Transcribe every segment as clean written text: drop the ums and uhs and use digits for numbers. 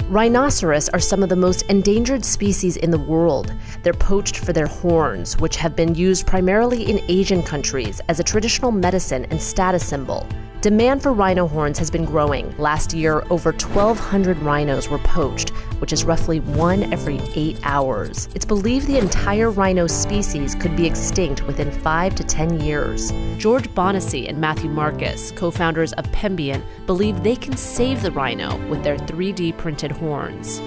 Rhinoceros are some of the most endangered species in the world. They're poached for their horns, which have been used primarily in Asian countries as a traditional medicine and status symbol. Demand for rhino horns has been growing. Last year, over 1,200 rhinos were poached, which is roughly 1 every 8 hours. It's believed the entire rhino species could be extinct within 5 to 10 years. George Bonacy and Matthew Marcus, co-founders of Pembian, believe they can save the rhino with their 3D printed horns.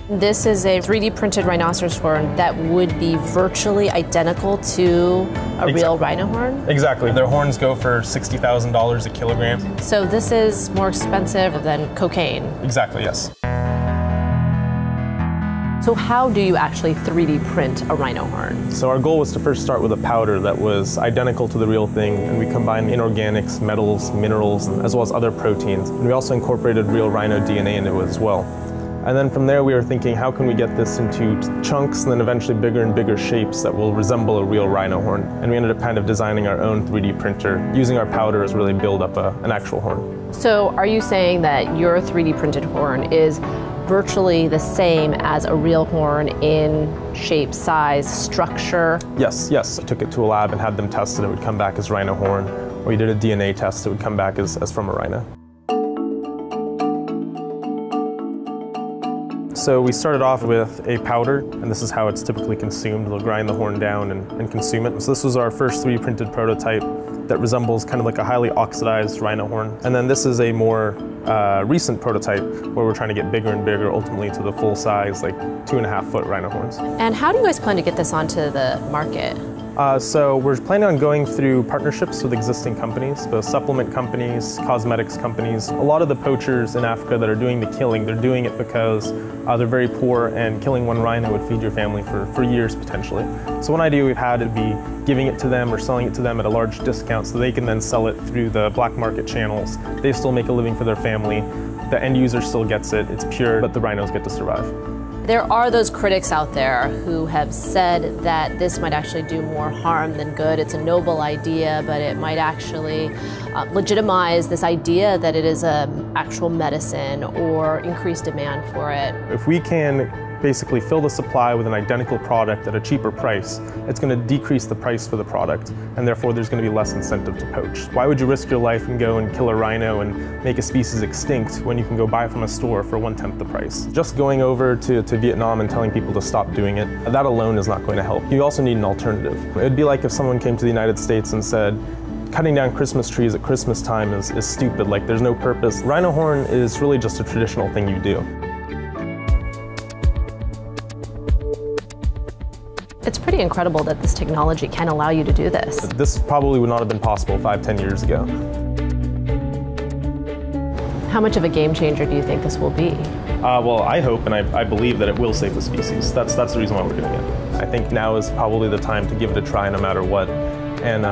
This is a 3D printed rhinoceros horn that would be virtually identical to a real rhino horn? Exactly. Their horns go for $60,000 a kilogram. So this is more expensive than cocaine? Exactly, yes. So how do you actually 3D print a rhino horn? So our goal was to first start with a powder that was identical to the real thing, and we combined inorganics, metals, minerals, as well as other proteins. And we also incorporated real rhino DNA into it as well. And then from there we were thinking, how can we get this into chunks and then eventually bigger and bigger shapes that will resemble a real rhino horn? And we ended up kind of designing our own 3D printer, using our powder to really build up an actual horn. So are you saying that your 3D printed horn is virtually the same as a real horn in shape, size, structure? Yes, yes. I took it to a lab and had them test it. It would come back as rhino horn. Or you did a DNA test, it would come back as from a rhino. So we started off with a powder, and this is how it's typically consumed. They'll grind the horn down and consume it. So this was our first 3D printed prototype that resembles kind of like a highly oxidized rhino horn. And then this is a more recent prototype where we're trying to get bigger and bigger, ultimately to the full size, like 2.5-foot rhino horns. And how do you guys plan to get this onto the market? So we're planning on going through partnerships with existing companies, both supplement companies, cosmetics companies. A lot of the poachers in Africa that are doing the killing, they're doing it because they're very poor, and killing one rhino would feed your family for years potentially. So one idea we've had would be giving it to them or selling it to them at a large discount so they can then sell it through the black market channels. They still make a living for their family. The end user still gets it, it's pure, but the rhinos get to survive. There are those critics out there who have said that this might actually do more harm than good. It's a noble idea, but it might actually legitimize this idea that it is an actual medicine or increase demand for it. If we can basically fill the supply with an identical product at a cheaper price, it's going to decrease the price for the product, and therefore there's going to be less incentive to poach. Why would you risk your life and go and kill a rhino and make a species extinct when you can go buy it from a store for 1/10 the price? Just going over to Vietnam and telling people to stop doing it, that alone is not going to help. You also need an alternative. It would be like if someone came to the United States and said, cutting down Christmas trees at Christmas time is stupid, like there's no purpose. Rhino horn is really just a traditional thing you do. It's pretty incredible that this technology can allow you to do this. This probably would not have been possible 5-10 years ago. How much of a game changer do you think this will be? Well, I hope and I believe that it will save the species. That's the reason why we're doing it. I think now is probably the time to give it a try no matter what. And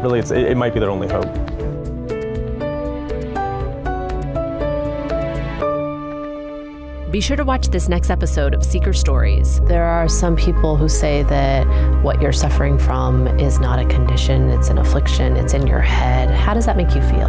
really, it might be their only hope. Be sure to watch this next episode of Seeker Stories. There are some people who say that what you're suffering from is not a condition, it's an affliction, it's in your head. How does that make you feel?